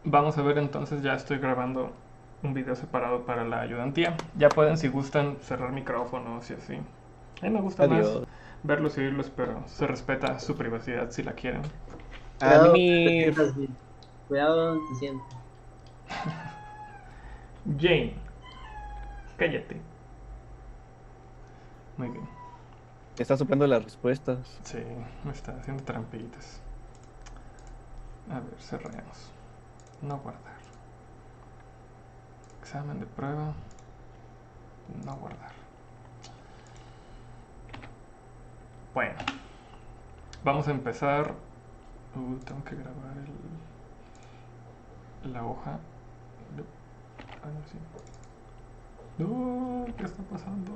Vamos a ver entonces, ya estoy grabando un video separado para la ayudantía. Ya pueden, si gustan, cerrar micrófonos y así. A mí me gusta más Adiós. verlos y oírlos, pero se respeta su privacidad si la quieren. A Cuidado, te mí, sientas bien. Cuidado, te sientas. Jane, cállate. Muy bien. está soplando las respuestas. Sí, me está haciendo trampillitas. A ver, cerremos. No guardar. Examen de prueba. No guardar. Bueno, vamos a empezar. Tengo que grabar la hoja. No, no, sí. No, ¿qué está pasando?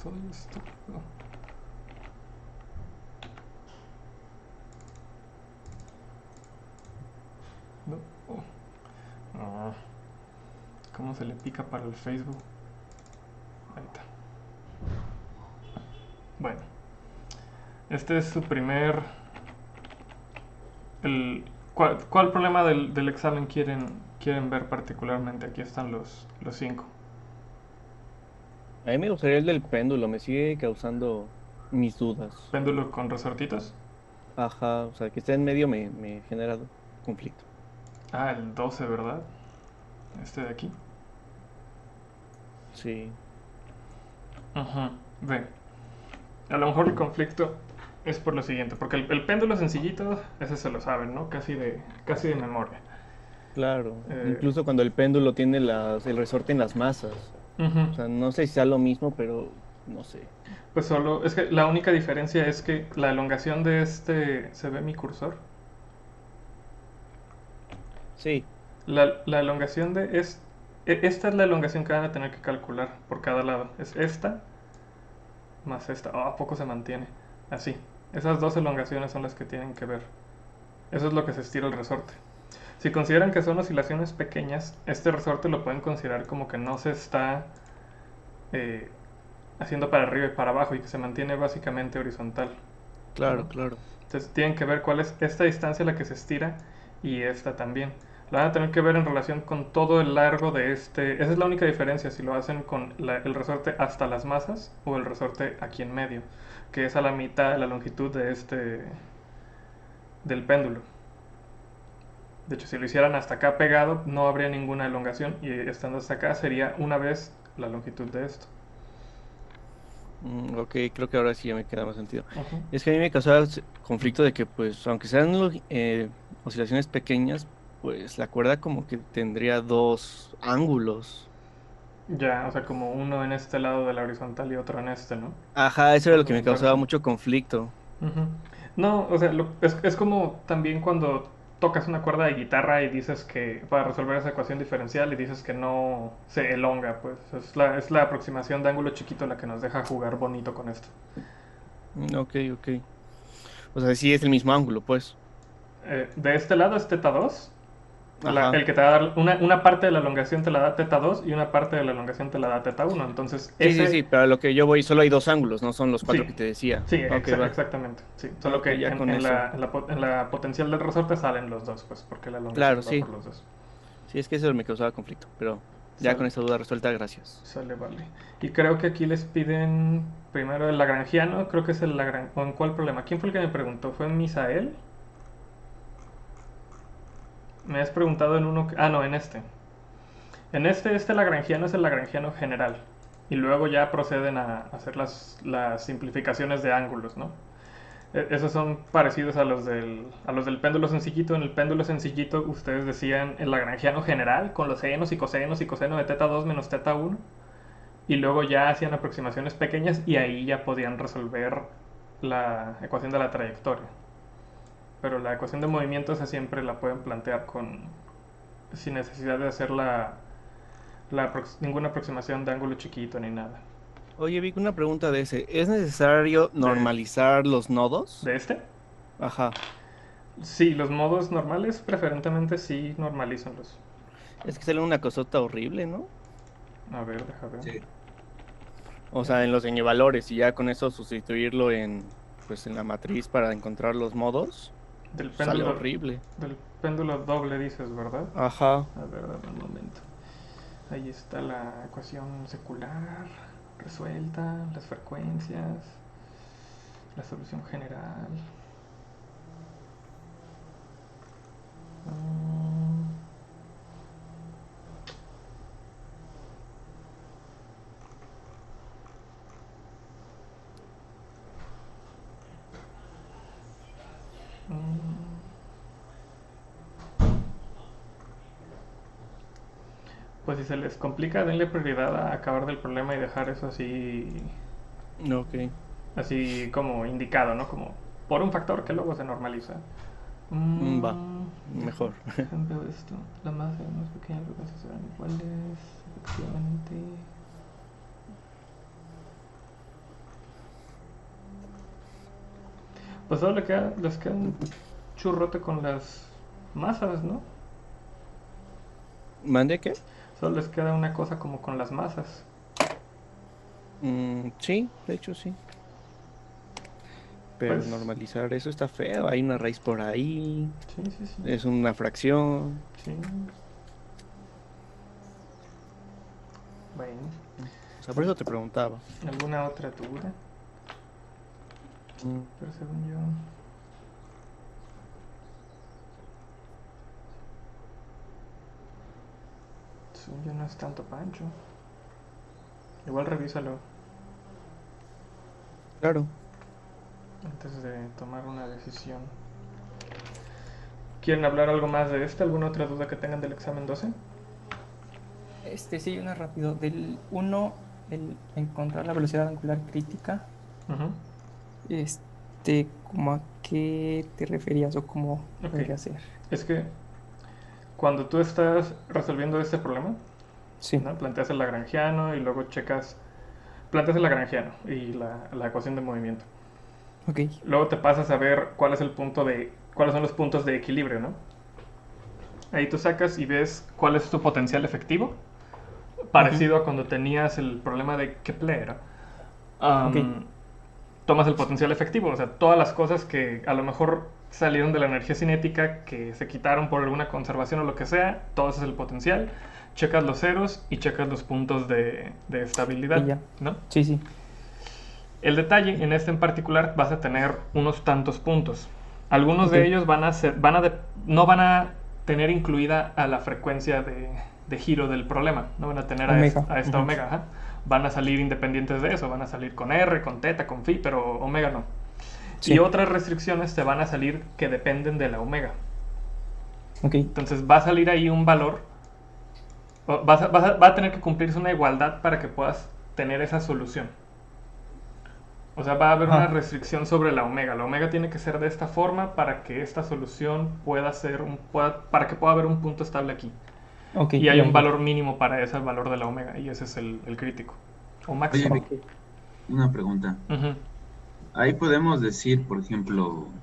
Soy estúpido. No. Oh. ¿Cómo se le pica para el Facebook? Ahí está. Bueno, este es su primer... ¿Cuál problema del examen quieren ver particularmente? Aquí están los cinco. A mí me gustaría el del péndulo, me sigue causando mis dudas. Péndulo con resortitos. Ajá, o sea, que esté en medio me genera conflicto. Ah, el 12, ¿verdad? Este de aquí. Sí. Ajá. Ve. A lo mejor el conflicto es por lo siguiente, porque el péndulo sencillito, ese se lo saben, ¿no? Casi de memoria. Claro, Eh, incluso cuando el péndulo tiene el resorte en las masas. Ujú. O sea, no sé si sea lo mismo, pero no sé. Pues solo, es que la única diferencia es que la elongación de este, ¿se ve mi cursor? Sí, La elongación de esta es la elongación que van a tener que calcular por cada lado. Es esta más esta. ¿A poco se mantiene? Así. Esas dos elongaciones son las que tienen que ver. Eso es lo que se estira el resorte. Si consideran que son oscilaciones pequeñas, este resorte lo pueden considerar como que no se está eh, haciendo para arriba y para abajo y que se mantiene básicamente horizontal, claro, ¿no? claro. Entonces tienen que ver cuál es esta distancia la que se estira y esta también. La van a tener que ver en relación con todo el largo de este. Esa es la única diferencia si lo hacen con el resorte hasta las masas o el resorte aquí en medio, que es a la mitad de la longitud de este del péndulo. De hecho, si lo hicieran hasta acá pegado, no habría ninguna elongación y estando hasta acá sería una vez la longitud de esto. Ok, creo que ahora sí ya me queda más sentido. Ujú. Es que a mí me causaba conflicto de que, pues, aunque sean oscilaciones pequeñas, pues la cuerda como que tendría dos ángulos. Ya, o sea, como uno en este lado de la horizontal y otro en este, ¿no? Ajá, eso era Por lo que me causaba comparación. mucho conflicto. Ujú. No, o sea, es como también cuando tocas una cuerda de guitarra y dices que para resolver esa ecuación diferencial y dices que no se elonga, pues es la aproximación de ángulo chiquito la que nos deja jugar bonito con esto. Ok, ok. O sea, sí es el mismo ángulo, pues. De este lado es teta 2, Ajá. el que te va a dar una parte de la elongación te la da teta 2 y una parte de la elongación te la da teta 1. Entonces, Sí, sí, sí, pero a lo que yo voy solo hay dos ángulos, no son los cuatro sí, que te decía. sí, Ok, va. exactamente. Sí. Solo Ok, que ya con en eso. en la potencial del resorte salen los dos, pues porque la Claro, elongación va por sí. los dos. Sí, es que eso me causaba conflicto, pero ya con Sale. esa duda resuelta, gracias. Sale, vale. Y creo que aquí les piden primero el lagrangiano, creo que es el lagrangiano. ¿O en cuál problema? ¿Quién fue el que me preguntó? ¿Fue Misael? Me has preguntado en uno... Ah, no, en este. En este lagrangiano es el lagrangiano general. Y luego ya proceden a hacer las simplificaciones de ángulos, ¿no? Esos son parecidos a los del péndulo sencillito. En el péndulo sencillito ustedes decían el lagrangiano general con los senos y cosenos y coseno de teta 2 menos teta 1 y luego ya hacían aproximaciones pequeñas y ahí ya podían resolver la ecuación de la trayectoria. Pero la ecuación de movimiento esa siempre la pueden plantear sin necesidad de hacer ninguna aproximación de ángulo chiquito ni nada. Oye, Vic, una pregunta de ese. ¿Es necesario De, normalizar los nodos? de este, Ajá. sí, los modos normales preferentemente sí normalízanlos. Es que sale una cosota horrible, ¿no? A ver, deja ver. Sí. O sea, en los valores y ya con eso sustituirlo en, pues, en la matriz para encontrar los modos. Del Sale péndulo, horrible. del péndulo doble dices, ¿verdad? Ajá. A ver, dame un momento. Ahí está la ecuación secular resuelta, las frecuencias, la solución general. Mm, mm. Pues si se les complica, denle prioridad a acabar del problema y dejar eso Ok. así como indicado, ¿no? Como por un factor que luego se normaliza. Va. Mm, Mejor. Veo esto. La masa más pequeña, las frecuencias serán iguales, efectivamente. Pues solo les queda un churrote con las masas, ¿no? ¿Mande qué? Solo les queda una cosa como con las masas. Sí, de hecho sí. Pero Pues normalizar eso está feo. Hay una raíz por ahí. sí, sí, sí. Es una fracción. Sí. Bueno, O sea, por eso te preguntaba. ¿alguna otra duda? Mm, Pero según yo... Según yo no es tanto pancho. Igual revísalo Claro. antes de tomar una decisión. ¿Quieren hablar algo más de este? ¿Alguna otra duda que tengan del examen 12? Sí, una rápido. Del uno, el encontrar la velocidad angular crítica, Ujú. ¿cómo a qué te referías o cómo Ok. podría ser? Es que cuando tú estás resolviendo este problema, Sí, ¿no? Planteas el lagrangiano y luego planteas el lagrangiano y la ecuación de movimiento. ok. Luego te pasas a ver cuáles son los puntos de equilibrio, ¿no? Ahí tú sacas y ves cuál es tu potencial efectivo, parecido a cuando tenías el problema de Kepler. Ok. Tomas el potencial efectivo, o sea, todas las cosas que a lo mejor salieron de la energía cinética, que se quitaron por alguna conservación o lo que sea, todo ese es el potencial. Checas los ceros y checas los puntos de Ok, estabilidad, ya. ¿no? Sí, sí. El detalle en este en particular vas a tener unos tantos puntos. Algunos Ok. de ellos no van a tener incluida a la frecuencia de giro del problema, no van a tener Omega. a esta Ujú. omega. Ajá. Van a salir independientes de eso, van a salir con R, con teta, con phi, pero omega no. Y Sí. otras restricciones te van a salir que dependen de la omega. Ok. Entonces va a salir ahí un valor, va a tener que cumplirse una igualdad para que puedas tener esa solución. O sea, va a haber una Ajá. restricción sobre la omega. La omega tiene que ser de esta forma para que esta solución para que pueda haber un punto estable aquí. Ok, Y hay ya, un ya. valor mínimo para ese, el valor de la omega, y ese es el crítico. O Oye, máximo. Vic, Ok. una pregunta. Ujú. Ahí podemos decir, por ejemplo,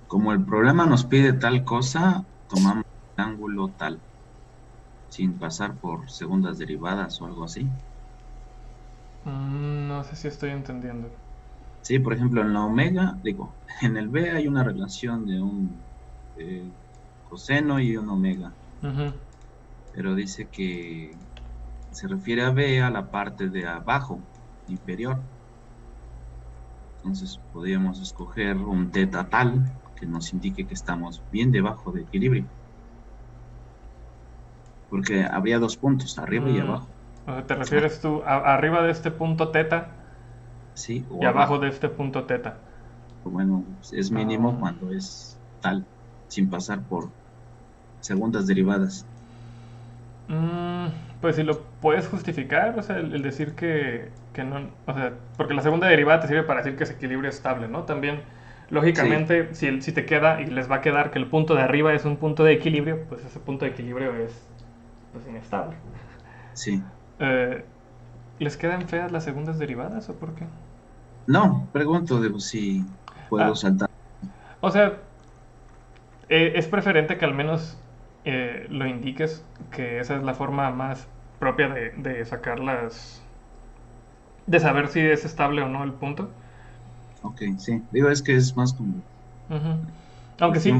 como el problema nos pide tal cosa, tomamos el ángulo tal, sin pasar por segundas derivadas o algo así. No sé si estoy entendiendo. Sí, por ejemplo, en la omega, digo, en el B hay una relación de un coseno y un omega, Ujú. pero dice que se refiere a B a la parte de abajo, inferior. Entonces podríamos escoger un teta tal que nos indique que estamos bien debajo de equilibrio, porque habría dos puntos, arriba y Mm, abajo. o sea, ¿te Ah, refieres tú arriba de este punto teta sí, y o abajo abajo. de este punto teta? O bueno, es mínimo Ah, cuando es tal, sin pasar por segundas derivadas. Mm, pues si lo puedes justificar, o sea, el decir que no, o sea, porque la segunda derivada te sirve para decir que ese equilibrio es estable, ¿no? También, Sí, lógicamente, si te queda y les va a quedar que el punto de arriba es un punto de equilibrio, pues ese punto de equilibrio es pues, inestable. sí. Eh, ¿Les quedan feas las segundas derivadas o por qué? No, pregunto de si puedo Ah, saltar. o sea, es preferente que al menos lo indiques, que esa es la forma más propia de sacarlas, de saber si es estable o no el punto. Ok, sí. Digo, es que es más como. Ujú. Aunque Sí, sí,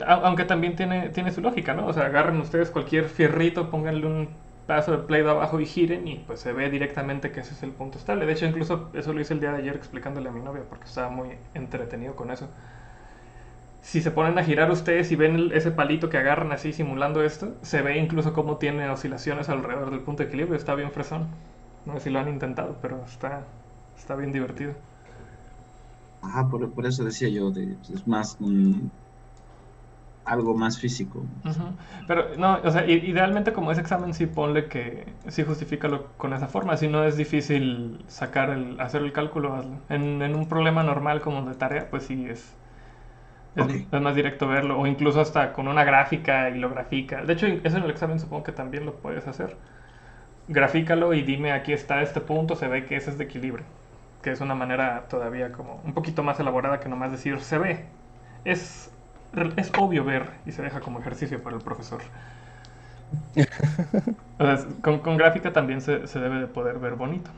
aunque también tiene su lógica, ¿no? O sea, agarren ustedes cualquier fierrito, pónganle un pedazo de play de abajo y giren y pues se ve directamente que ese es el punto estable. De hecho, incluso eso lo hice el día de ayer explicándole a mi novia porque estaba muy entretenido con eso. Si se ponen a girar ustedes y ven ese palito que agarran así simulando esto, se ve incluso cómo tiene oscilaciones alrededor del punto de equilibrio. Está bien fresón. No sé si lo han intentado, pero está bien divertido. ajá, por eso decía yo, es más algo más físico. Ujú. Pero no, o sea, idealmente como ese examen sí ponle que sí justifícalo con esa forma, si no es difícil hacer el cálculo, hazlo. En un problema normal como de tarea, pues sí Ok, es más directo verlo, o incluso hasta con una gráfica y lo grafica. De hecho, eso en el examen supongo que también lo puedes hacer. Grafícalo y dime aquí está este punto, se ve que ese es de equilibrio, que es una manera todavía como un poquito más elaborada que nomás decir se ve. Es, es obvio ver y se deja como ejercicio para el profesor. O sea, con gráfica también se debe de poder ver bonito.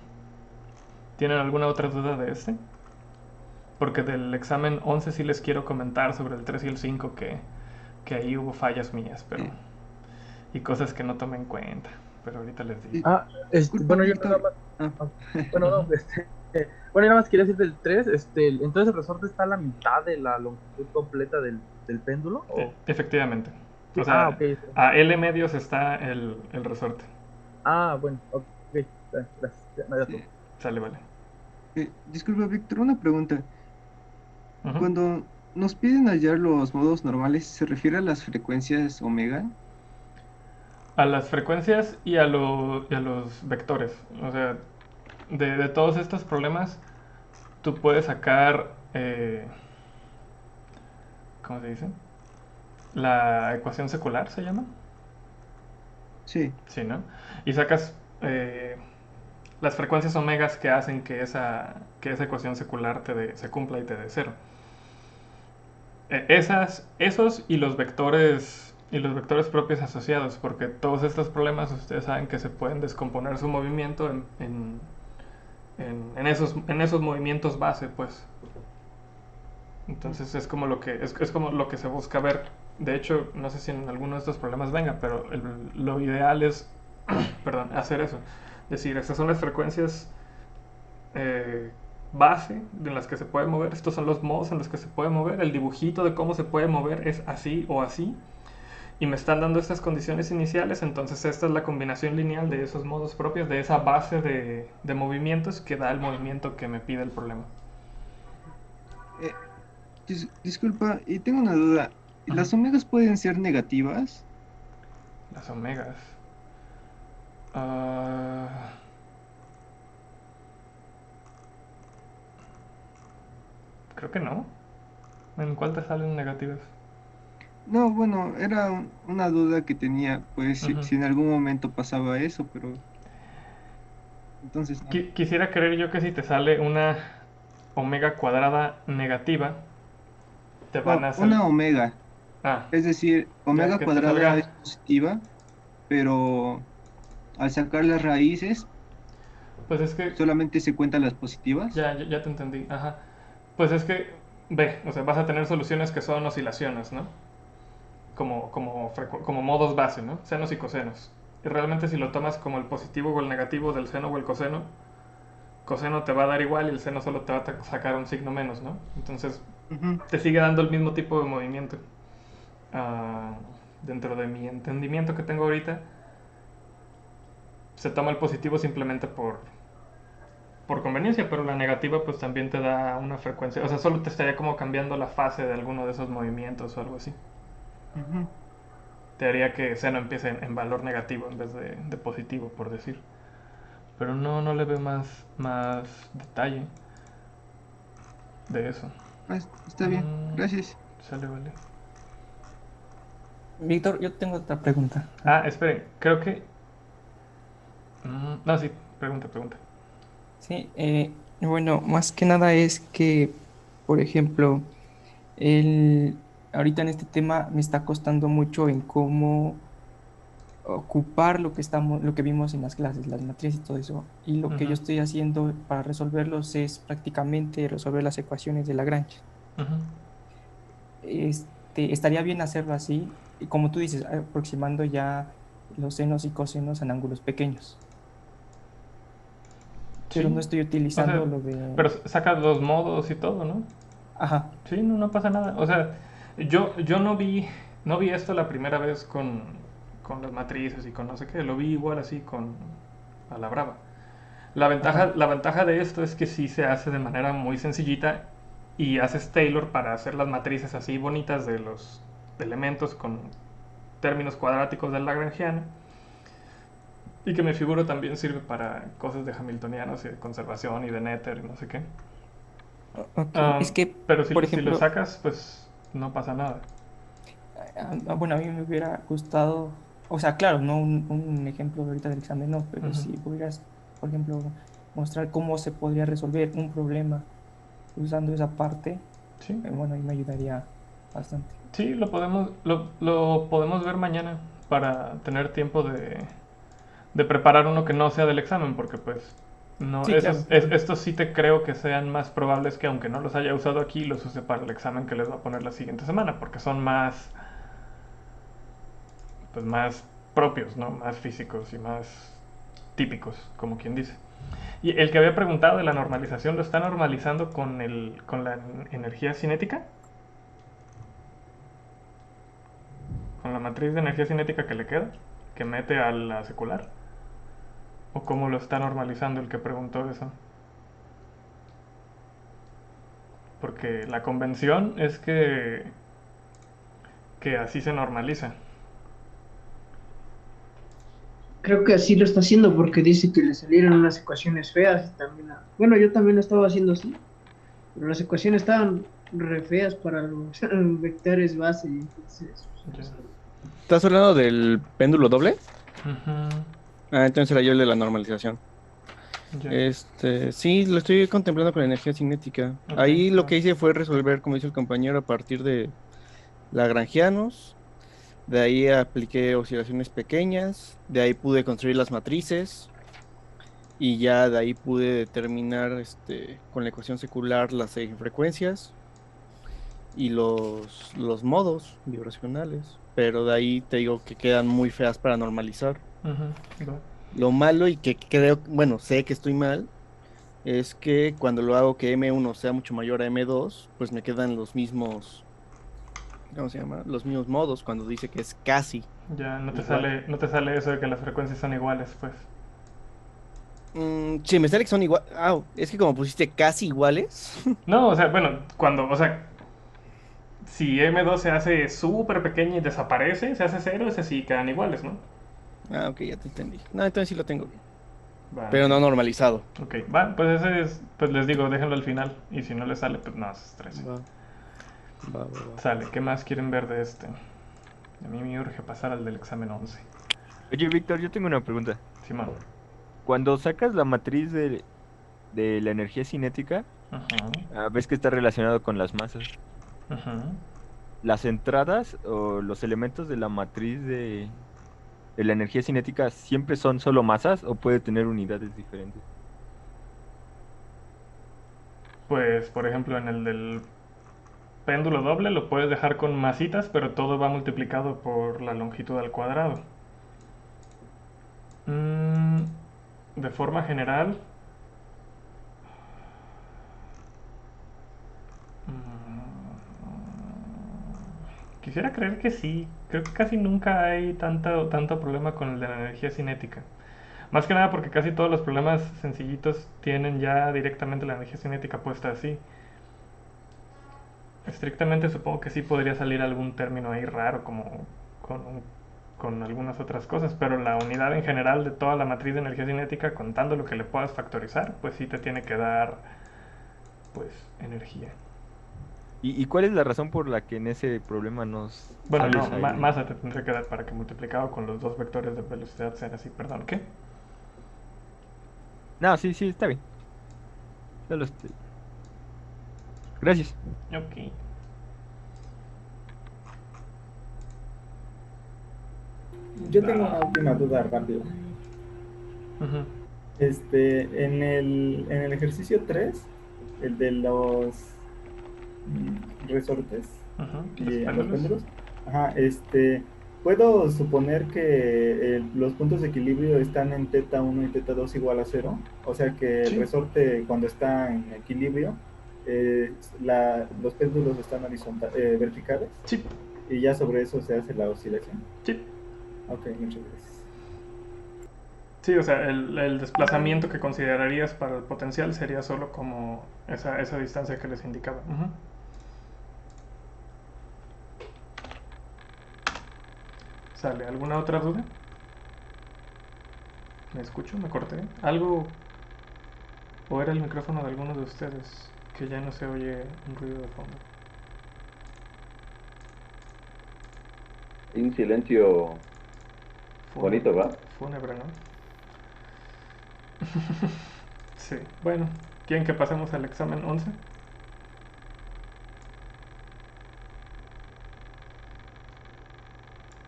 ¿Tienen alguna otra duda de este? Porque del examen 11 sí les quiero comentar sobre el 3 y el 5 que ahí hubo fallas mías, pero Eh, y cosas que no tomé en cuenta. Pero ahorita les digo. eh, Bueno, yo nada Víctor. más. Ah, Bueno, Ujú. no, bueno, yo nada más quería decir del 3, entonces el resorte está a la mitad de la longitud completa del péndulo, ¿o? Efectivamente. Sí, O sea, ok. a L medios está el resorte. Bueno, ok, gracias, ya, no, ya sí. todo. Sale, vale. Disculpa, Víctor, una pregunta. Ujú. Cuando nos piden hallar los modos normales, ¿se refiere a las frecuencias omega? A las frecuencias y a los vectores. O sea, de todos estos problemas, tú puedes sacar, ¿cómo se dice? La ecuación secular se llama. Sí. Sí, ¿no? Y sacas las frecuencias omegas que hacen que esa ecuación secular se cumpla y te dé cero. Esos y los vectores propios asociados, porque todos estos problemas ustedes saben que se pueden descomponer su movimiento en esos movimientos base, pues. Entonces es como lo que se busca ver. De hecho, no sé si en alguno de estos problemas venga, pero lo ideal es, perdón, hacer eso. Es decir, estas son las frecuencias eh, base en las que se puede mover, estos son los modos en los que se puede mover, el dibujito de cómo se puede mover es así o así, y me están dando estas condiciones iniciales, entonces esta es la combinación lineal de esos modos propios, de esa base de movimientos que da el movimiento que me pide el problema. Eh, Disculpa, y tengo una duda. Ujú. ¿Las omegas pueden ser negativas? Las omegas. Ah, creo que no. ¿En cuál te salen negativas? No, bueno, era una duda que tenía, pues Ujú. si en algún momento pasaba eso, pero entonces no. Quisiera creer yo que si te sale una omega cuadrada negativa, te van No, a hacer... una omega. Ah, Es decir, ya omega que te cuadrada es salga... positiva, pero al sacar las raíces Pues es que solamente se cuentan las positivas. ya te entendí, ajá. Pues es que, ve, o sea, vas a tener soluciones que son oscilaciones, ¿no? Como modos base, ¿no? Senos y cosenos. Y realmente si lo tomas como el positivo o el negativo del seno o el coseno te va a dar igual y el seno solo te va a sacar un signo menos, ¿no? Entonces Ujú, te sigue dando el mismo tipo de movimiento. Ah, dentro de mi entendimiento que tengo ahorita, se toma el positivo simplemente por conveniencia, pero la negativa pues también te da una frecuencia, o sea, solo te estaría como cambiando la fase de alguno de esos movimientos o algo así. ujú. Te haría que seno empiece en valor negativo en vez de positivo, por decir. Pero no le veo más detalle de eso. Está bien, gracias. Sale, vale. Víctor, yo tengo otra pregunta. Esperen, creo que... no, sí, pregunta. Sí, bueno, más que nada es que, por ejemplo, ahorita en este tema me está costando mucho en cómo ocupar lo que vimos en las clases, las matrices y todo eso. Y lo que yo Ujú, estoy haciendo para resolverlos es prácticamente resolver las ecuaciones de Lagrange. ujú. estaría bien hacerlo así, y como tú dices, aproximando ya los senos y cosenos en ángulos pequeños. Pero no Sí. estoy O utilizando sea, lo de... pero sacas los modos y todo, ¿no? Ajá, Sí, no, no pasa nada. O sea, yo no vi esto la primera vez con las matrices y con no sé qué. Lo vi igual así con a la brava. ajá. La ventaja de esto es que sí se hace de manera muy sencillita y haces Taylor para hacer las matrices así bonitas de los elementos con términos cuadráticos del Lagrangiano. Y que me figuro también sirve para cosas de Hamiltonianos y de conservación y de Noether y no sé qué. Ok, es que, Pero por si lo ejemplo, sacas, pues no pasa nada. bueno, a mí me hubiera gustado, o sea, claro, no un ejemplo ahorita del examen, no, pero Ujú. si pudieras, por ejemplo, mostrar cómo se podría resolver un problema usando esa parte, Sí, bueno, ahí me ayudaría bastante. sí, lo podemos ver mañana para tener tiempo de preparar uno que no sea del examen, porque pues no, Sí, claro, claro. estos sí te creo que sean más probables que aunque no los haya usado aquí, los use para el examen que les va a poner la siguiente semana, porque son más, pues más propios, ¿no? Más físicos y más típicos, como quien dice. Y el que había preguntado de la normalización, ¿lo está normalizando con la energía cinética? ¿Con la matriz de energía cinética que le queda? ¿Que mete a la secular? ¿O cómo lo está normalizando el que preguntó eso? Porque la convención es que así se normaliza. Creo que así lo está haciendo porque dice que le salieron unas ecuaciones feas y también, bueno, yo también lo estaba haciendo así, pero las ecuaciones estaban re feas para los vectores base, entonces, Ya. pues, ¿Estás hablando del péndulo doble? Ujú, Ah, entonces era yo el de la normalización. ya. Sí, lo estoy contemplando con la energía cinética. Ok, Ahí lo va. que hice fue resolver, como dice el compañero, a partir de lagrangianos. De ahí apliqué oscilaciones pequeñas. De ahí pude construir las matrices. Y ya de ahí pude determinar con la ecuación secular las frecuencias y los modos vibracionales. Pero de ahí te digo que quedan muy feas para normalizar. Ujú, va. Lo malo y que creo, bueno, sé que estoy mal, es que cuando lo hago que M1 sea mucho mayor a M2, pues me quedan los mismos, ¿cómo se llama? Los mismos modos cuando dice que es casi Ya igual. no te sale eso de que las frecuencias son iguales, pues. Sí, me sale que son igual. Ah, es que como pusiste casi iguales. No, o sea, bueno, o sea, si M2 se hace súper pequeña y desaparece, se hace cero, ese sí quedan iguales, ¿no? Ah, ok, ya te entendí. No, entonces sí lo tengo bien. Va, Pero ok. no normalizado. Ok, va, pues ese es, pues les digo, déjenlo al final. Y si no les sale, pues no, se estrese. Va, va. Sale, ¿qué más quieren ver de este? A mí me urge pasar al del examen 11. Oye, Víctor, yo tengo una pregunta. Simón. Cuando sacas la matriz de la energía cinética, Ajá, ves que está relacionado con las masas. ajá. ¿Las entradas o los elementos de la matriz de la energía cinética siempre son solo masas o puede tener unidades diferentes? Pues, por ejemplo, en el del péndulo doble lo puedes dejar con masitas, pero todo va multiplicado por la longitud al cuadrado. Mm, de forma general, quisiera creer que sí. Creo que casi nunca hay tanto problema con el de la energía cinética. Más que nada porque casi todos los problemas sencillitos tienen ya directamente la energía cinética puesta así. Estrictamente supongo que sí podría salir algún término ahí raro como con, con algunas otras cosas, pero la unidad en general de toda la matriz de energía cinética, contando lo que le puedas factorizar, pues sí te tiene que dar pues energía. ¿Y cuál es la razón por la que en ese problema nos Bueno, sale no, esa L? masa te tendría que dar para que multiplicado con los dos vectores de velocidad sean así, perdón, ¿qué? No, sí, sí, está bien. Solo Gracias. Ok. Yo tengo una última duda rápido. Ujú. En el ejercicio 3, el de los resortes, Ujú, y a péndulos. los péndulos. Ajá, puedo suponer que los puntos de equilibrio están en teta 1 y teta 2 igual a cero. O sea que el Sí. resorte cuando está en equilibrio, los péndulos están verticales Sí, y ya sobre eso se hace la oscilación. sí. Ok, muchas gracias. Sí, o sea, el desplazamiento que considerarías para el potencial sería solo como esa distancia que les indicaba. Ujú. ¿Sale? ¿Alguna otra duda? ¿Me escucho? ¿Me corté? ¿Algo? ¿O era el micrófono de alguno de ustedes que ya no se oye un ruido de fondo? Hay un silencio bonito, Fúnebre, ¿va? fúnebre, ¿no? Sí. Bueno, ¿quieren que pasemos al examen 11?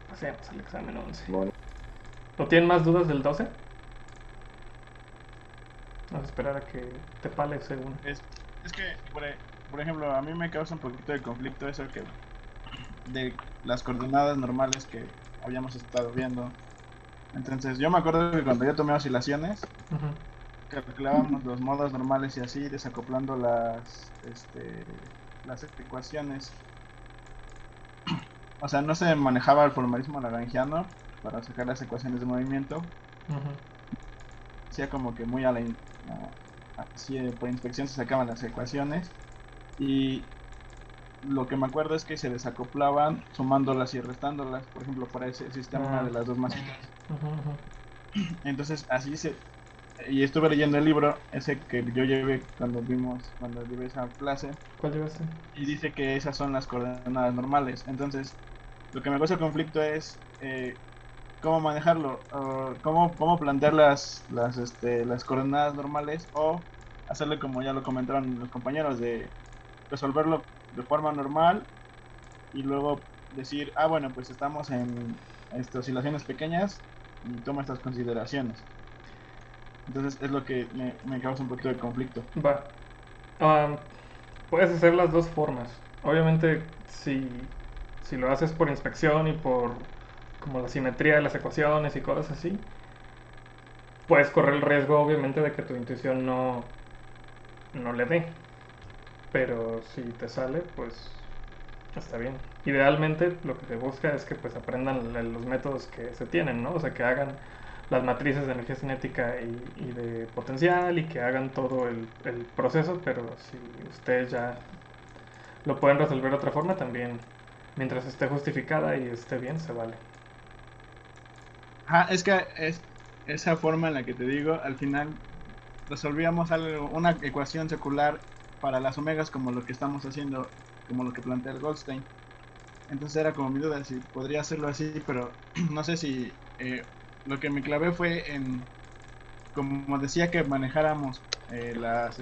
Pasemos al examen 11. Bueno, ¿O tienen más dudas del 12? Vamos a esperar a que te pale según. Es que, por ejemplo, a mí me causa un poquito de conflicto eso que de las coordenadas normales que habíamos estado viendo. Entonces, yo me acuerdo que cuando yo tomé oscilaciones, Ujú. calculábamos los modos normales y así, desacoplando las ecuaciones. O sea, no se manejaba el formalismo lagrangiano para sacar las ecuaciones de movimiento. Ujú. Hacía como que muy así por inspección se sacaban las ecuaciones. Y lo que me acuerdo es que se desacoplaban sumándolas y restándolas, por ejemplo, para ese sistema Ah, de las dos masitas. ujú, ujú. Entonces, y estuve leyendo el libro, ese que yo llevé cuando llevé esa clase, ¿Cuál llevaste? y dice que esas son las coordenadas normales. Entonces, lo que me causa conflicto es cómo manejarlo, o cómo plantear las coordenadas normales, o hacerle como ya lo comentaron los compañeros, de resolverlo de forma normal y luego decir, ah, bueno, pues estamos en oscilaciones pequeñas y toma estas consideraciones. Entonces es lo que me causa un poquito de conflicto. Va. Ah, puedes hacer las dos formas. Obviamente, si lo haces por inspección y por como la simetría de las ecuaciones y cosas así, puedes correr el riesgo, obviamente, de que tu intuición no le dé. Pero si te sale, pues está bien. Idealmente, lo que se busca es que pues aprendan los métodos que se tienen, ¿no? O sea, que hagan las matrices de energía cinética y de potencial y que hagan todo el proceso, pero si ustedes ya lo pueden resolver de otra forma, también, mientras esté justificada y esté bien, se vale. Ajá, es que esa forma en la que te digo, al final resolvíamos una ecuación secular para las omegas como lo que estamos haciendo, como lo que plantea el Goldstein. Entonces era como mi duda si podría hacerlo así, pero no sé si lo que me clavé fue en, como decía que manejáramos las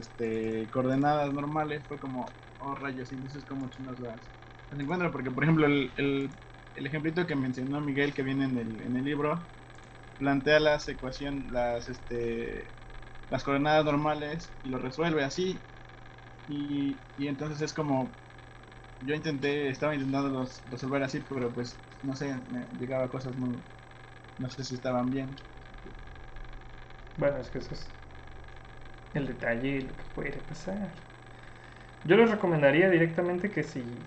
coordenadas normales, fue como, oh rayos, y entonces como chinos las encuentro, porque por ejemplo el ejemplito que mencionó Miguel que viene en el libro, plantea las coordenadas normales y lo resuelve así, y entonces es como, estaba intentando resolver así, pero pues no sé, me llegaba a cosas muy, no sé si estaban bien. Bueno, es que eso es el detalle y lo que puede pasar. Yo les recomendaría directamente que si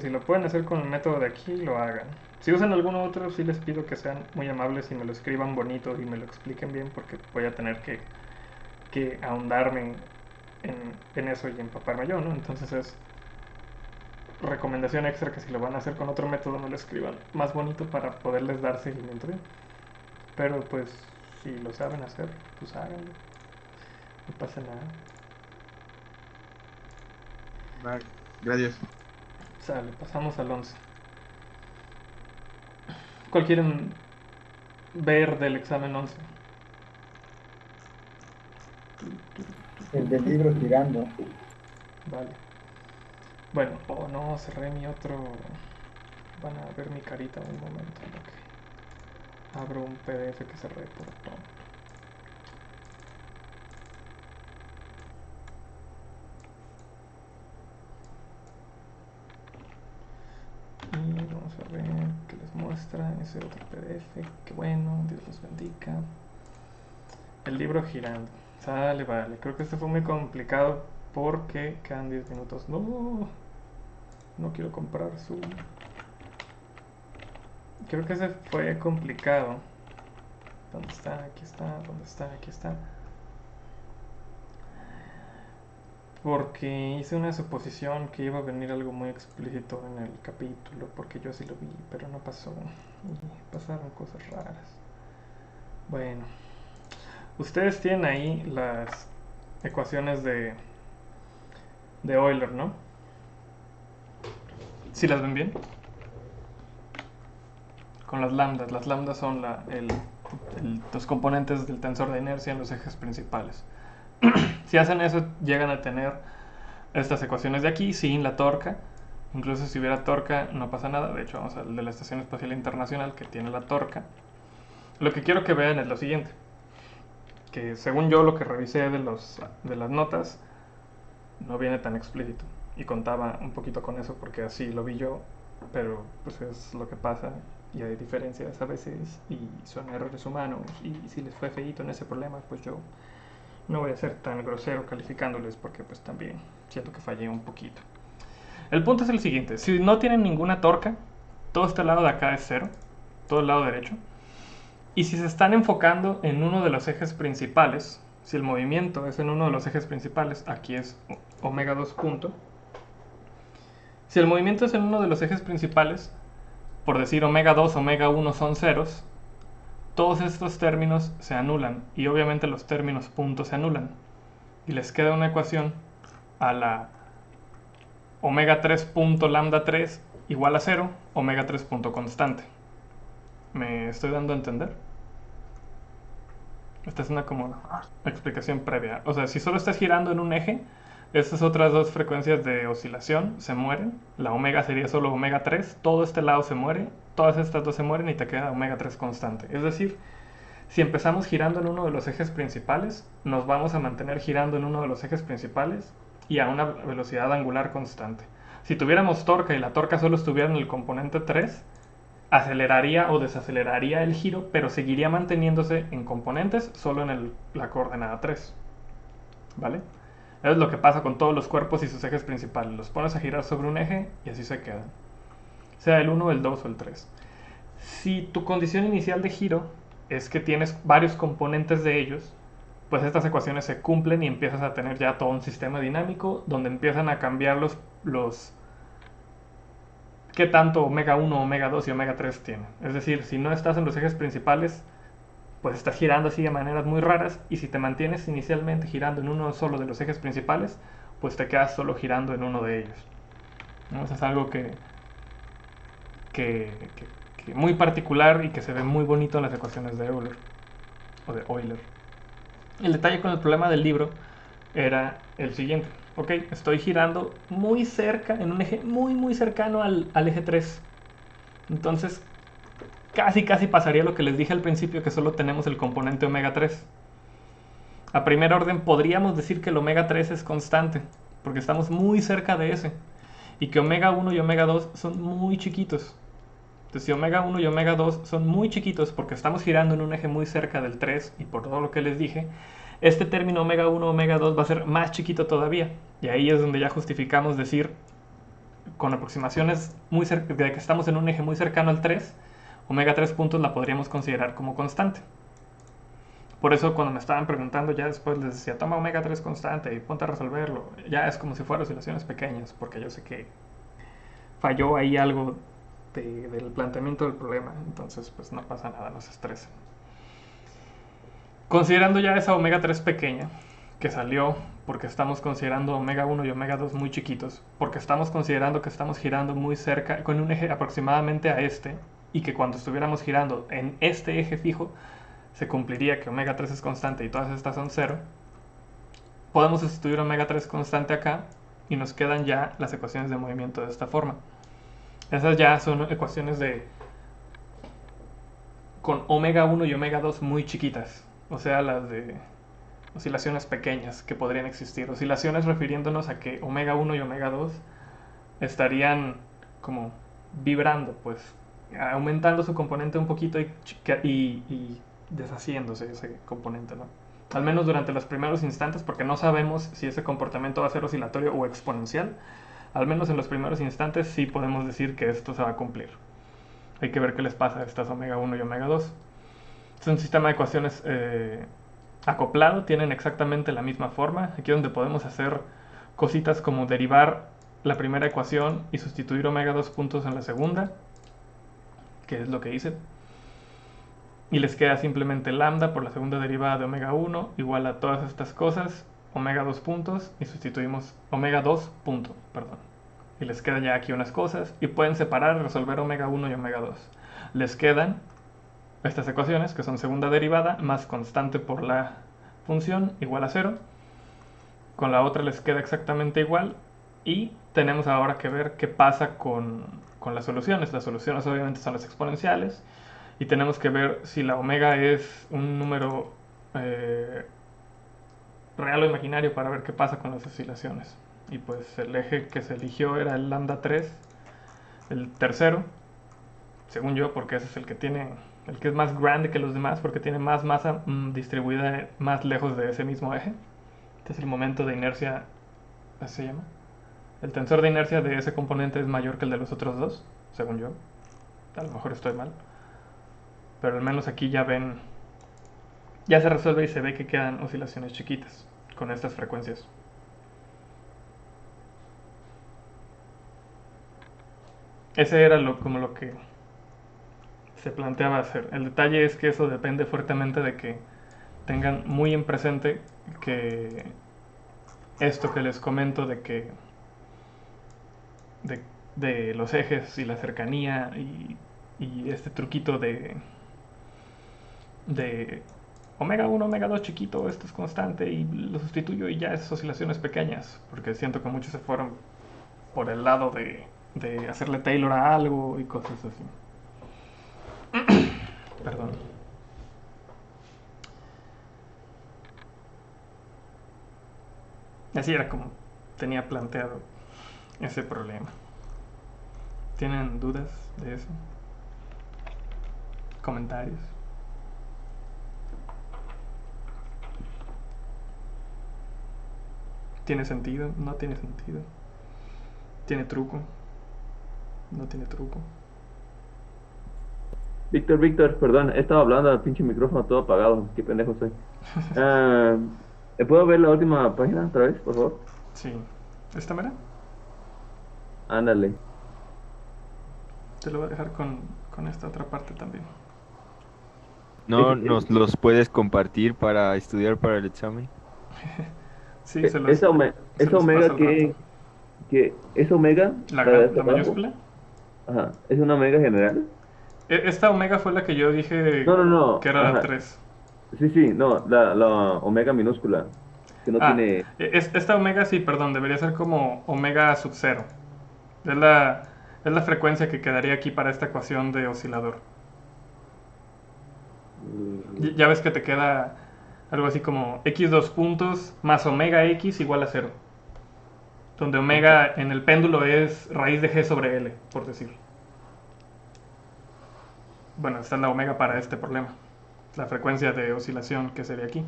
lo pueden hacer con el método de aquí, lo hagan. Si usan alguno otro, sí les pido que sean muy amables y me lo escriban bonito y me lo expliquen bien porque voy a tener que ahondarme en eso y empaparme yo, ¿no? Entonces es recomendación extra que si lo van a hacer con otro método, me lo escriban más bonito para poderles dar seguimiento bien. Pero pues si lo saben hacer, pues háganlo. No pasa nada. Vale, gracias. Sale, pasamos al 11. ¿Cuál quieren ver del examen 11? El del libro girando. Vale. Bueno, oh no, cerré mi otro. Van a ver mi carita un momento. En lo que abro un PDF que cerré por todo. muestra ese otro PDF. Qué bueno, Dios los bendiga. El libro girando. Sale, vale. Creo que este fue muy complicado porque quedan 10 minutos. No quiero comprar Zoom. Creo que ese fue complicado. ¿Dónde está? Aquí está. ¿Dónde está? Aquí está. Porque hice una suposición que iba a venir algo muy explícito en el capítulo, porque yo sí lo vi, pero no pasó. Y pasaron cosas raras. Bueno, ustedes tienen ahí las ecuaciones de Euler, ¿no? ¿Sí las ven bien? Con las lambdas. Las lambdas son los componentes del tensor de inercia en los ejes principales. Si hacen eso, llegan a tener estas ecuaciones de aquí sin la torca. Incluso si hubiera torca, no pasa nada. De hecho, vamos al de la Estación Espacial Internacional, que tiene la torca. Lo que quiero que vean es lo siguiente. Que según yo, lo que revisé de las notas, no viene tan explícito. Y contaba un poquito con eso, porque así lo vi yo. Pero pues es lo que pasa. Y hay diferencias a veces. Y son errores humanos. Y si les fue feíto en ese problema, pues yo no voy a ser tan grosero calificándoles, porque pues también siento que fallé un poquito. El punto es el siguiente. Si no tienen ninguna torca, todo este lado de acá es 0, todo el lado derecho. Y si se están enfocando en uno de los ejes principales, si el movimiento es en uno de los ejes principales, aquí es omega 2 punto. Si el movimiento es en uno de los ejes principales, por decir omega 2, omega 1 son ceros, todos estos términos se anulan, y obviamente los términos punto se anulan, y les queda una ecuación a la omega 3 punto lambda 3 igual a 0, omega 3 punto constante. ¿Me estoy dando a entender? Esta es una como explicación previa. O sea, si solo estás girando en un eje, estas otras dos frecuencias de oscilación se mueren. La omega sería solo omega 3, todo este lado se muere, todas estas dos se mueren y te queda omega 3 constante. Es decir, si empezamos girando en uno de los ejes principales, nos vamos a mantener girando en uno de los ejes principales y a una velocidad angular constante. Si tuviéramos torca y la torca solo estuviera en el componente 3, aceleraría o desaceleraría el giro, pero seguiría manteniéndose en componentes solo en la coordenada 3. ¿Vale? Es lo que pasa con todos los cuerpos y sus ejes principales. Los pones a girar sobre un eje y así se quedan. Sea el 1, el 2 o el 3. Si tu condición inicial de giro es que tienes varios componentes de ellos, pues estas ecuaciones se cumplen y empiezas a tener ya todo un sistema dinámico donde empiezan a cambiar los qué tanto omega 1, omega 2 y omega 3 tienen. Es decir, si no estás en los ejes principales, pues estás girando así de maneras muy raras, y si te mantienes inicialmente girando en uno solo de los ejes principales, pues te quedas solo girando en uno de ellos. ¿No? Eso es algo que muy particular y que se ve muy bonito en las ecuaciones de Euler o de Euler. El detalle con el problema del libro era el siguiente. Ok, estoy girando muy cerca, en un eje muy cercano al eje 3. Entonces casi pasaría lo que les dije al principio, que solo tenemos el componente omega 3. A primer orden podríamos decir que el omega 3 es constante, porque estamos muy cerca de ese, y que omega 1 y omega 2 son muy chiquitos. Entonces si omega 1 y omega 2 son muy chiquitos porque estamos girando en un eje muy cerca del 3, y por todo lo que les dije, este término omega 1, omega 2 va a ser más chiquito todavía, y ahí es donde ya justificamos decir, con aproximaciones muy cerca, de que estamos en un eje muy cercano al 3, omega 3 puntos la podríamos considerar como constante. Por eso cuando me estaban preguntando, ya después les decía, toma omega 3 constante y ponte a resolverlo. Ya es como si fueran oscilaciones pequeñas, porque yo sé que falló ahí algo del planteamiento del problema, entonces pues no pasa nada, no se estresen. Considerando ya esa omega 3 pequeña, que salió porque estamos considerando omega 1 y omega 2 muy chiquitos, porque estamos considerando que estamos girando muy cerca, con un eje aproximadamente a este, y que cuando estuviéramos girando en este eje fijo, se cumpliría que omega 3 es constante y todas estas son 0, podemos sustituir omega 3 constante acá, y nos quedan ya las ecuaciones de movimiento de esta forma. Esas ya son ecuaciones con omega 1 y omega 2 muy chiquitas, o sea, las de oscilaciones pequeñas que podrían existir. Oscilaciones refiriéndonos a que omega 1 y omega 2 estarían como vibrando, pues aumentando su componente un poquito y deshaciéndose ese componente, ¿no? Al menos durante los primeros instantes, porque no sabemos si ese comportamiento va a ser oscilatorio o exponencial. Al menos en los primeros instantes sí podemos decir que esto se va a cumplir. Hay que ver qué les pasa a estas omega 1 y omega 2. Es un sistema de ecuaciones acoplado, tienen exactamente la misma forma. Aquí es donde podemos hacer cositas como derivar la primera ecuación y sustituir omega 2 puntos en la segunda, que es lo que hice. Y les queda simplemente lambda por la segunda derivada de omega 1 igual a todas estas cosas, omega 2 puntos, y sustituimos omega 2 punto, perdón. Y les queda ya aquí unas cosas, y pueden separar y resolver omega 1 y omega 2. Les quedan estas ecuaciones, que son segunda derivada más constante por la función igual a 0. Con la otra les queda exactamente igual, y tenemos ahora que ver qué pasa con las soluciones. Las soluciones obviamente son las exponenciales, y tenemos que ver si la omega es un número real o imaginario para ver qué pasa con las oscilaciones. Y pues el eje que se eligió era el lambda 3, el tercero, según yo, porque ese es el que es más grande que los demás, porque tiene más masa distribuida más lejos de ese mismo eje. Este es el momento de inercia, ¿así se llama? El tensor de inercia de ese componente es mayor que el de los otros dos, según yo. A lo mejor estoy mal. Pero al menos aquí ya ven, ya se resuelve y se ve que quedan oscilaciones chiquitas con estas frecuencias. Ese era como lo que se planteaba hacer. El detalle es que eso depende fuertemente de que tengan muy en presente que esto que les comento de que de los ejes y la cercanía y este truquito de omega 1, omega 2 chiquito, esto es constante y lo sustituyo y ya esas oscilaciones pequeñas, porque siento que muchos se fueron por el lado de hacerle Taylor a algo y cosas así. Perdón. Así era como tenía planteado ese problema. ¿Tienen dudas de eso? ¿Comentarios? ¿Tiene sentido? ¿No tiene sentido? ¿Tiene truco? ¿No tiene truco? Víctor, perdón, he estado hablando al pinche micrófono todo apagado. Qué pendejo soy. ¿Puedo ver la última página otra vez, por favor? Sí. ¿Esta mera? Ándale. Te lo voy a dejar con esta otra parte también. ¿No nos los puedes compartir para estudiar para el examen? Sí, se los ¿Esa omega paso al rato. ¿Es omega? ¿La mayúscula? Ajá. ¿Es una omega general? Esta omega fue la que yo dije No. que era Ajá. la 3. Sí, no, la omega minúscula. Que no tiene. Esta omega sí, perdón, debería ser como omega sub 0. Es la frecuencia que quedaría aquí para esta ecuación de oscilador. Ya ves que te queda algo así como x2 puntos más omega x igual a 0. Donde omega en el péndulo es raíz de g sobre l, por decir. Bueno, esta es la omega para este problema. La frecuencia de oscilación que sería aquí.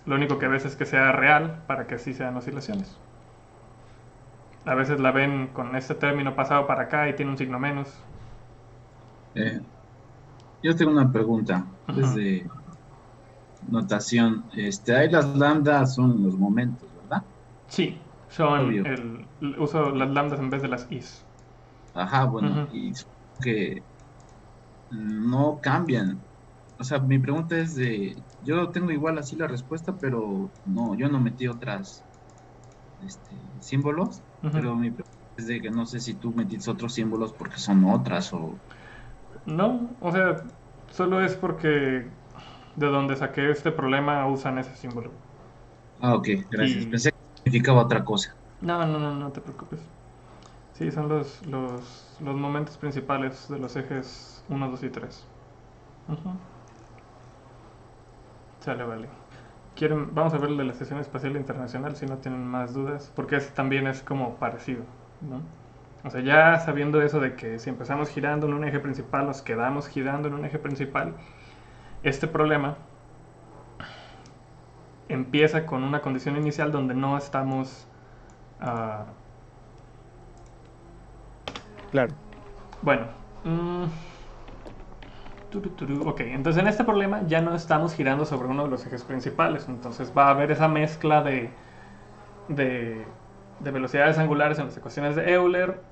Lo único que ves es que sea real para que sí sean oscilaciones. A veces la ven con este término pasado para acá y tiene un signo menos. Yo tengo una pregunta. Desde notación. Ahí las lambdas son los momentos, ¿verdad? Sí, son uso las lambdas en vez de las is. Ajá, bueno, y que no cambian. O sea, mi pregunta es yo tengo igual así la respuesta, pero no, yo no metí otras símbolos, pero mi pregunta es de que no sé si tú metiste otros símbolos porque son otras o... No, o sea, solo es porque de donde saqué este problema usan ese símbolo. Ah, ok, gracias. Pensé que significaba otra cosa. No te preocupes. Sí, son los momentos principales de los ejes 1, 2 y 3. Sale, vale. Vamos a ver el de la Estación Espacial Internacional si no tienen más dudas, porque también es como parecido, ¿no? O sea, ya sabiendo eso de que si empezamos girando en un eje principal, nos quedamos girando en un eje principal, este problema empieza con una condición inicial donde no estamos... Claro. Bueno. Ok, entonces en este problema ya no estamos girando sobre uno de los ejes principales. Entonces va a haber esa mezcla de velocidades angulares en las ecuaciones de Euler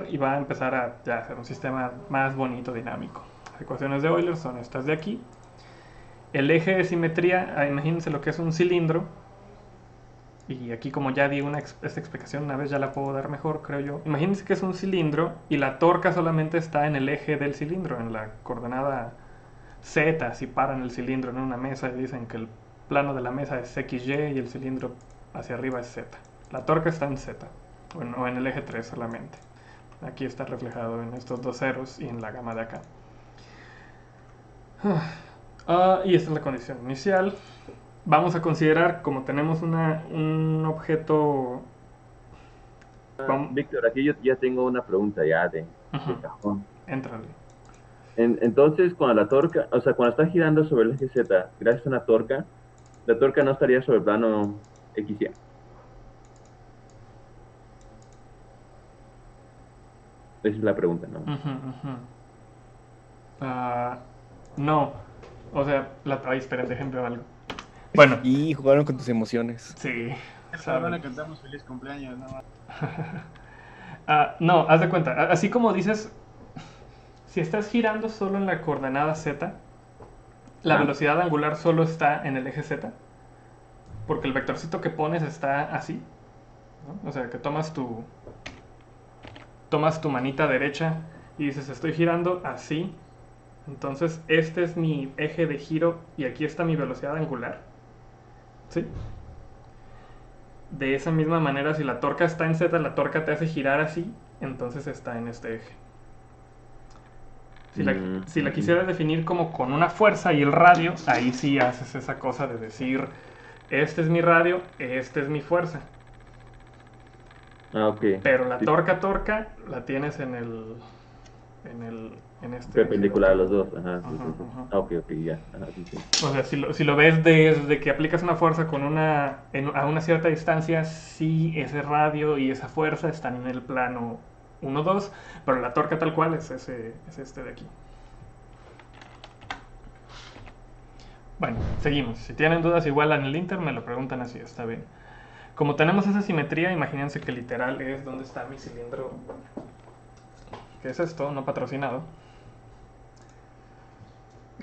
y va a empezar a ya hacer un sistema más bonito, dinámico. Las ecuaciones de Euler son estas de aquí. El eje de simetría, imagínense lo que es un cilindro. Y aquí como ya di esta explicación una vez, ya la puedo dar mejor, creo yo. Imagínense que es un cilindro y la torca solamente está en el eje del cilindro, en la coordenada Z. Si paran el cilindro en una mesa y dicen que el plano de la mesa es XY y el cilindro hacia arriba es Z. La torca está en Z, o en el eje 3 solamente. Aquí está reflejado en estos dos ceros y en la gama de acá. Y esta es la condición inicial. Vamos a considerar, como tenemos un objeto... Víctor, aquí yo ya tengo una pregunta ya de cajón. Éntrale. Entonces, cuando la torca, o sea, cuando está girando sobre el eje Z, gracias a una torca, la torca no estaría sobre el plano XY. Esa es la pregunta, ¿no? No. O sea, espera, déjenme ver algo. Bueno. Y jugaron con tus emociones. Sí. Ahora le cantamos feliz cumpleaños, ¿no? No, haz de cuenta. Así como dices, si estás girando solo en la coordenada Z, la velocidad angular solo está en el eje Z, porque el vectorcito que pones está así, ¿no? O sea, que tomas tu manita derecha y dices, estoy girando así. Entonces, este es mi eje de giro y aquí está mi velocidad angular. ¿Sí? De esa misma manera, si la torca está en Z, la torca te hace girar así, entonces está en este eje. Si la quisieras definir como con una fuerza y el radio, ahí sí haces esa cosa de decir, este es mi radio, este es mi fuerza. Ok. Pero la torca la tienes en este perpendicular a los dos. Ok, ya. Sí. O sea, si lo ves desde que aplicas una fuerza a una cierta distancia, sí, ese radio y esa fuerza están en el plano 1, 2, pero la torca tal cual es este de aquí. Bueno, seguimos. Si tienen dudas igual en el Inter, me lo preguntan así, está bien. Como tenemos esa simetría, imagínense que literal es donde está mi cilindro, que es esto, no patrocinado.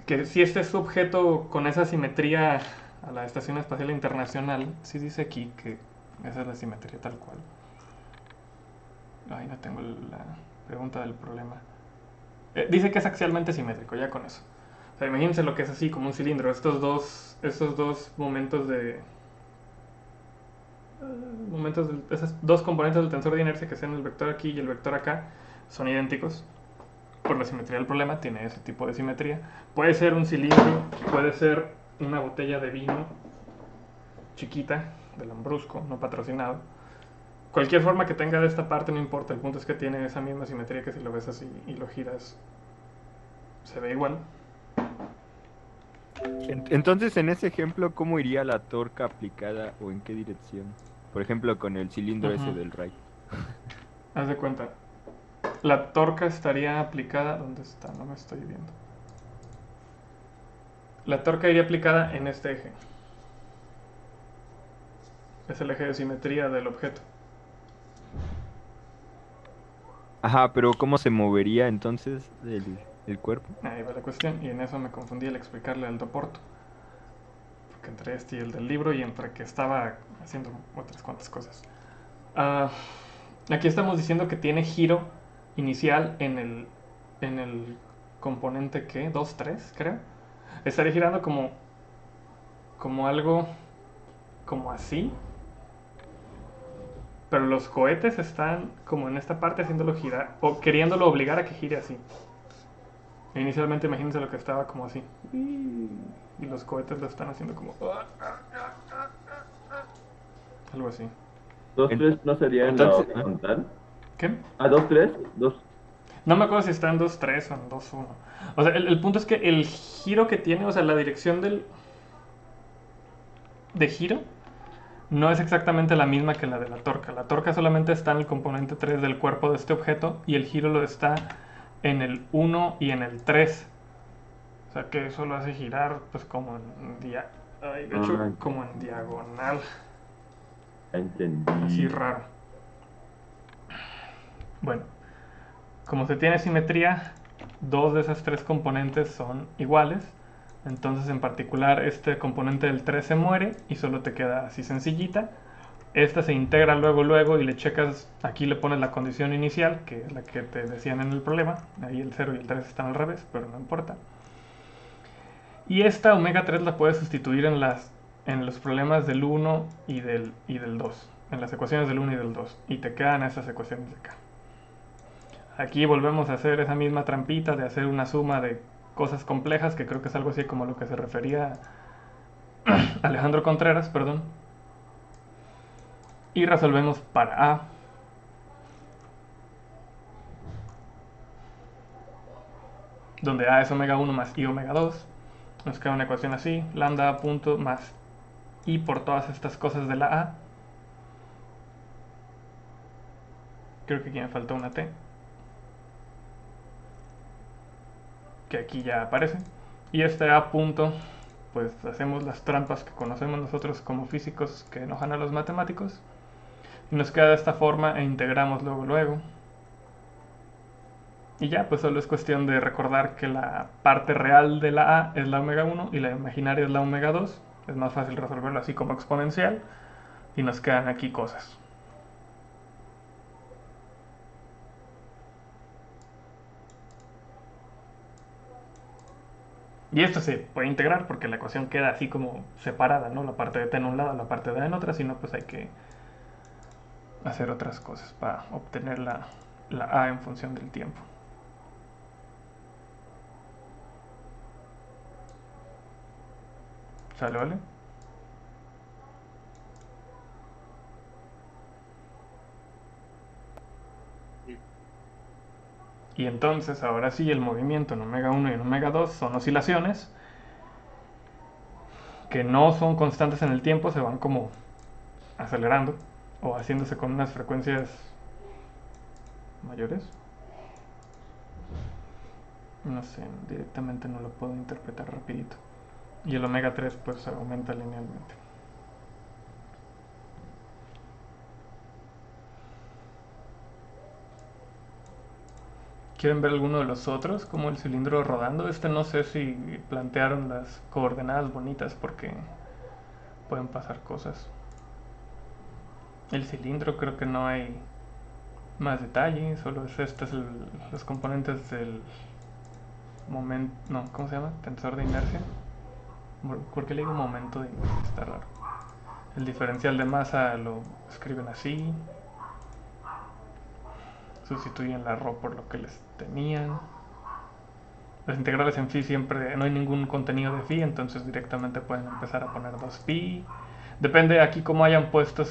Que si este es su objeto con esa simetría a la Estación Espacial Internacional, sí dice aquí que esa es la simetría tal cual. Ahí no tengo la pregunta del problema. Dice que es axialmente simétrico, ya con eso. O sea, imagínense lo que es así, como un cilindro. Estos dos momentos esas dos componentes del tensor de inercia, que sean el vector aquí y el vector acá, son idénticos. Por la simetría del problema, tiene ese tipo de simetría. Puede ser un cilindro, puede ser una botella de vino chiquita, de Lambrusco, no patrocinado. Cualquier forma que tenga de esta parte no importa, el punto es que tiene esa misma simetría, que si lo ves así y lo giras, se ve igual. Entonces, en ese ejemplo, ¿cómo iría la torca aplicada o en qué dirección? Por ejemplo, con el cilindro ese del Wright. Haz de cuenta. La torca estaría aplicada... ¿Dónde está? No me estoy viendo. La torca iría aplicada en este eje. Es el eje de simetría del objeto. Ajá, pero ¿cómo se movería entonces el cuerpo? Ahí va la cuestión, y en eso me confundí al explicarle al Doporto. Porque entre este y el del libro, y entre que estaba haciendo otras cuantas cosas. Aquí estamos diciendo que tiene giro inicial en el componente, ¿qué? 2, 3, creo. Estaría girando como algo como así. Pero los cohetes están como en esta parte haciéndolo girar, o queriéndolo obligar a que gire así. Inicialmente imagínense lo que estaba como así. Y los cohetes lo están haciendo como... algo así. ¿2, 3 no sería en la horizontal? ¿Qué? Ah, 2-3, 2. No me acuerdo si está en 2-3 o en 2-1. O sea, el punto es que el giro que tiene, o sea, la dirección de giro no es exactamente la misma que la de la torca. La torca solamente está en el componente 3 del cuerpo de este objeto y el giro lo está en el 1 y en el 3. O sea que eso lo hace girar pues como de hecho, como en diagonal. Entendí. Así raro. Bueno, como se tiene simetría, dos de esas tres componentes son iguales. Entonces en particular este componente del 3 se muere y solo te queda así sencillita. Esta se integra luego y le checas, aquí le pones la condición inicial, que es la que te decían en el problema. Ahí el 0 y el 3 están al revés, pero no importa. Y esta omega 3 la puedes sustituir en los problemas del 1 y del 2. En las ecuaciones del 1 y del 2. Y te quedan esas ecuaciones de acá. Aquí volvemos a hacer esa misma trampita de hacer una suma de cosas complejas, que creo que es algo así como lo que se refería Alejandro Contreras, perdón. Y resolvemos para A. Donde A es omega 1 más I omega 2. Nos queda una ecuación así, lambda A punto más I por todas estas cosas de la A. Creo que aquí me falta una T, que aquí ya aparece. Y este A punto, pues hacemos las trampas que conocemos nosotros como físicos que enojan a los matemáticos. Y nos queda de esta forma e integramos luego. Y ya, pues solo es cuestión de recordar que la parte real de la A es la omega 1 y la imaginaria es la omega 2. Es más fácil resolverlo así como exponencial. Y nos quedan aquí cosas. Y esto se puede integrar porque la ecuación queda así como separada, ¿no? La parte de t en un lado, la parte de a en otra, si no pues hay que hacer otras cosas para obtener la a en función del tiempo. ¿Sale, vale? Y entonces, ahora sí, el movimiento en omega 1 y en omega 2 son oscilaciones que no son constantes en el tiempo, se van como acelerando o haciéndose con unas frecuencias mayores. No sé, directamente no lo puedo interpretar rapidito. Y el omega 3 pues aumenta linealmente. ¿Quieren ver alguno de los otros? Como el cilindro rodando. Este no sé si plantearon las coordenadas bonitas porque pueden pasar cosas. El cilindro creo que no hay más detalle, solo es los componentes del momento, no, ¿cómo se llama? Tensor de inercia. ¿Por qué le digo momento de inercia? Está raro. El diferencial de masa lo escriben así. Sustituyen la ρ por lo que les tenían. Las integrales en phi siempre no hay ningún contenido de phi, entonces directamente pueden empezar a poner 2pi. Depende aquí cómo hayan puesto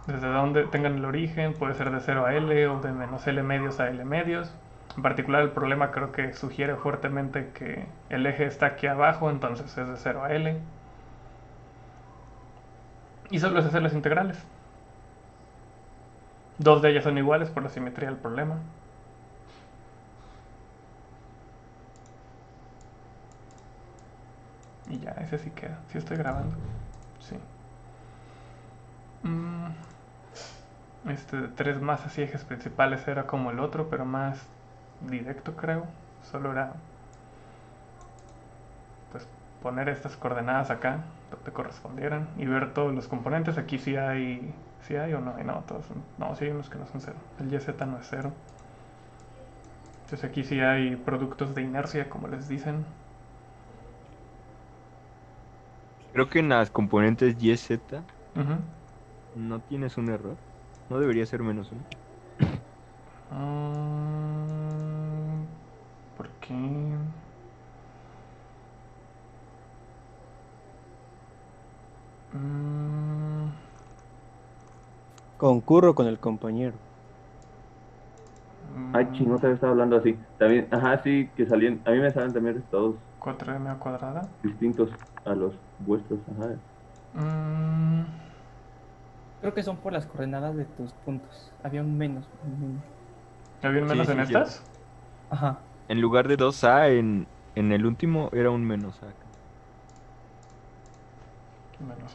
desde donde tengan el origen, puede ser de 0 a L o de menos L medios a L medios. En particular el problema creo que sugiere fuertemente que el eje está aquí abajo, entonces es de 0 a L. Y solo es hacer las integrales. Dos de ellas son iguales por la simetría del problema. Y ya, ese sí queda. Sí estoy grabando. Sí. Este de 3 masas y ejes principales era como el otro, pero más directo creo. Solo era pues poner estas coordenadas acá, donde correspondieran, y ver todos los componentes. Aquí sí hay o no hay, no, todos son, no, sí hay unos que no son 0. El YZ no es 0. Entonces aquí sí hay productos de inercia, como les dicen. Creo que en las componentes YZ Ujú. no tienes un error. No debería ser menos 1. ¿Por qué? Concurro con el compañero. Ay, ching, otra vez estaba hablando así. También, ajá, sí, que salían. A mí me salen también resultados 4m a cuadrada. distintos a los vuestros, ajá. Mm, Creo que son por las coordenadas de tus puntos. Había un menos. ¿había un menos Sí, en sí, estas? Ajá. En lugar de 2A, en el último era un menos A. Menos